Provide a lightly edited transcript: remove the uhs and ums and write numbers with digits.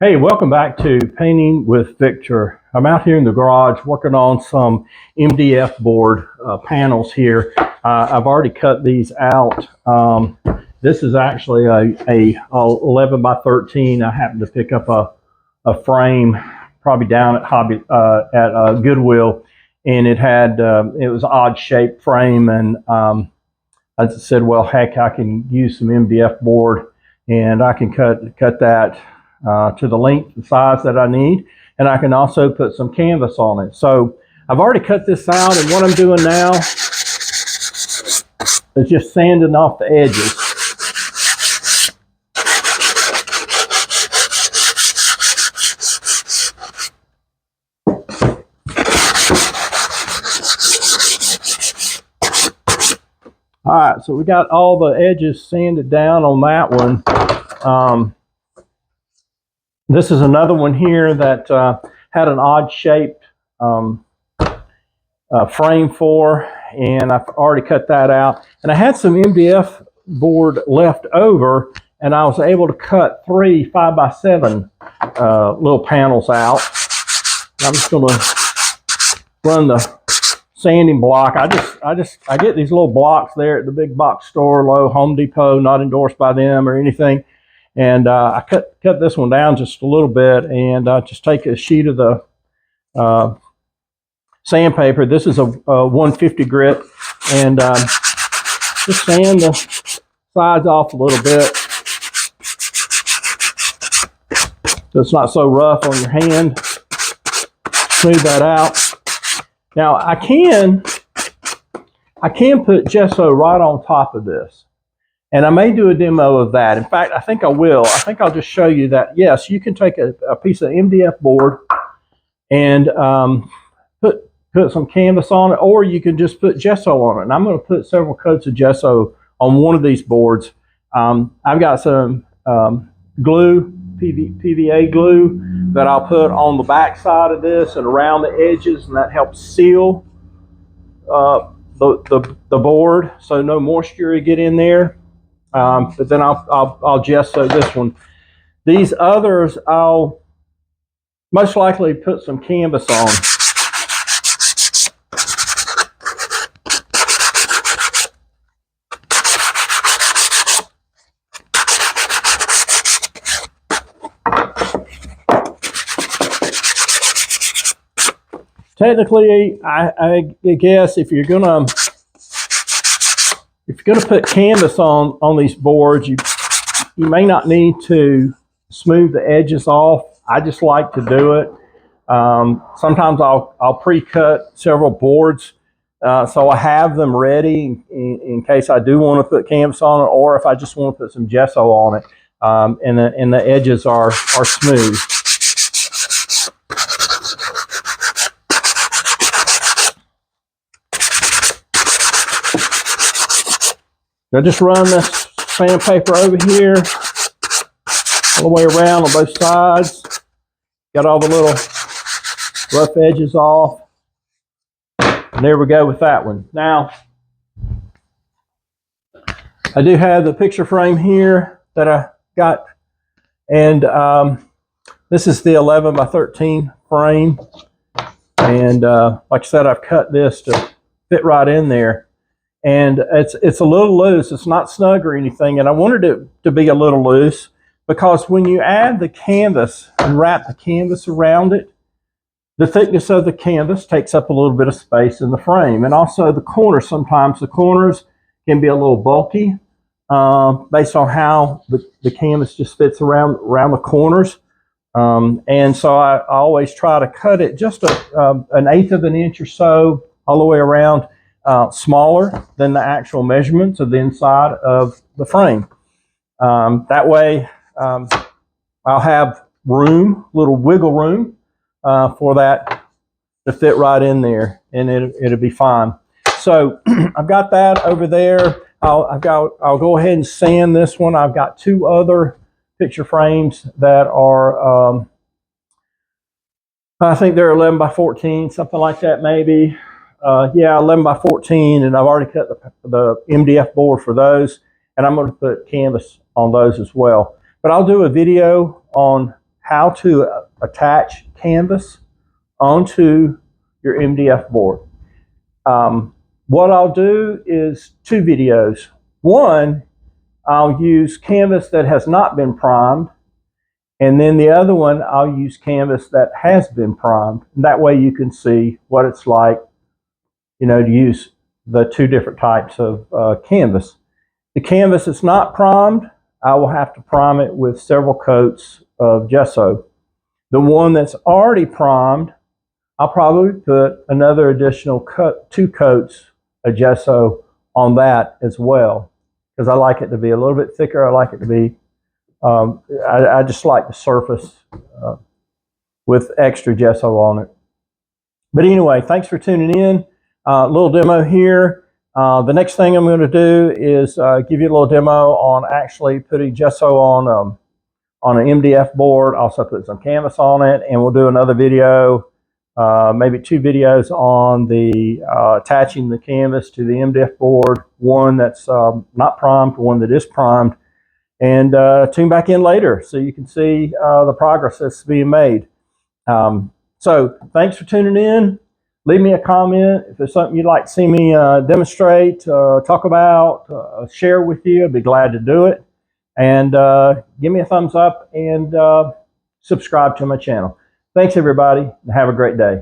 Hey, welcome back to Painting with Victor. I'm out here in the garage working on some MDF board panels here. I've already cut these out. This is actually a 11 by 13. I happened to pick up a frame probably down at Goodwill, and it was an odd shaped frame, and I said, well, heck, I can use some MDF board, and I can cut that to the length and size that I need, and I can also put some canvas on it. So I've already cut this out, and what I'm doing now is just sanding off the edges. All right, so we got all the edges sanded down on that one. This is another one here that had an odd shaped frame for, and I've already cut that out. And I had some MDF board left over, and I was able to cut 3 5x7 little panels out. I'm just going to run the sanding block. I get these little blocks there at the big box store, Lowe's, Home Depot, not endorsed by them or anything. And I cut this one down just a little bit, and just take a sheet of the sandpaper. This is a 150 grit, and just sand the sides off a little bit so it's not so rough on your hand. Smooth that out. Now I can put gesso right on top of this, and I may do a demo of that. In fact, I think I will. I think I'll just show you that, yes, you can take a piece of MDF board and put some canvas on it, or you can just put gesso on it. And I'm going to put several coats of gesso on one of these boards. I've got some glue, PVA glue, that I'll put on the back side of this and around the edges, and that helps seal the board so no moisture will get in there. But then I'll gesso this one. These others I'll most likely put some canvas on. Technically, I guess if you're gonna put canvas on these boards, you may not need to smooth the edges off. I just like to do it. Sometimes I'll pre-cut several boards, so I have them ready in case I do want to put canvas on it, or if I just want to put some gesso on it, and the edges are smooth. I just run this sandpaper over here all the way around on both sides. Got all the little rough edges off. And there we go with that one. Now, I do have the picture frame here that I got. And this is the 11 by 13 frame. And like I said, I've cut this to fit right in there. And it's a little loose. It's not snug or anything. And I wanted it to be a little loose because when you add the canvas and wrap the canvas around it, the thickness of the canvas takes up a little bit of space in the frame. And also the corners, sometimes the corners can be a little bulky based on how the canvas just fits around the corners. And so I always try to cut it just an 1/8 of an inch or so all the way around. Smaller than the actual measurements of the inside of the frame. That way I'll have room, little wiggle room for that to fit right in there, and it'll be fine. So I've got that over there. I'll go ahead and sand this one. I've got 2 other picture frames that are I think they're 11 by 14, something like that maybe. Yeah, 11 by 14, and I've already cut the MDF board for those, and I'm going to put canvas on those as well. But I'll do a video on how to attach canvas onto your MDF board. What I'll do is 2 videos. One, I'll use canvas that has not been primed, and then the other one I'll use canvas that has been primed. And that way you can see what it's like, you know, to use the 2 different types of canvas. The canvas that's not primed, I will have to prime it with several coats of gesso. The one that's already primed, I'll probably put another additional 2 coats of gesso on that as well, because I like it to be a little bit thicker. I like it to be, I just like the surface with extra gesso on it. But anyway, thanks for tuning in. A little demo here. The next thing I'm going to do is give you a little demo on actually putting gesso on an MDF board. Also put some canvas on it, and we'll do another video, maybe 2 videos on the attaching the canvas to the MDF board. One that's not primed, one that is primed, and tune back in later so you can see the progress that's being made. So thanks for tuning in. Leave me a comment if there's something you'd like to see me demonstrate, talk about, share with you. I'd be glad to do it. And give me a thumbs up and subscribe to my channel. Thanks, everybody, and have a great day.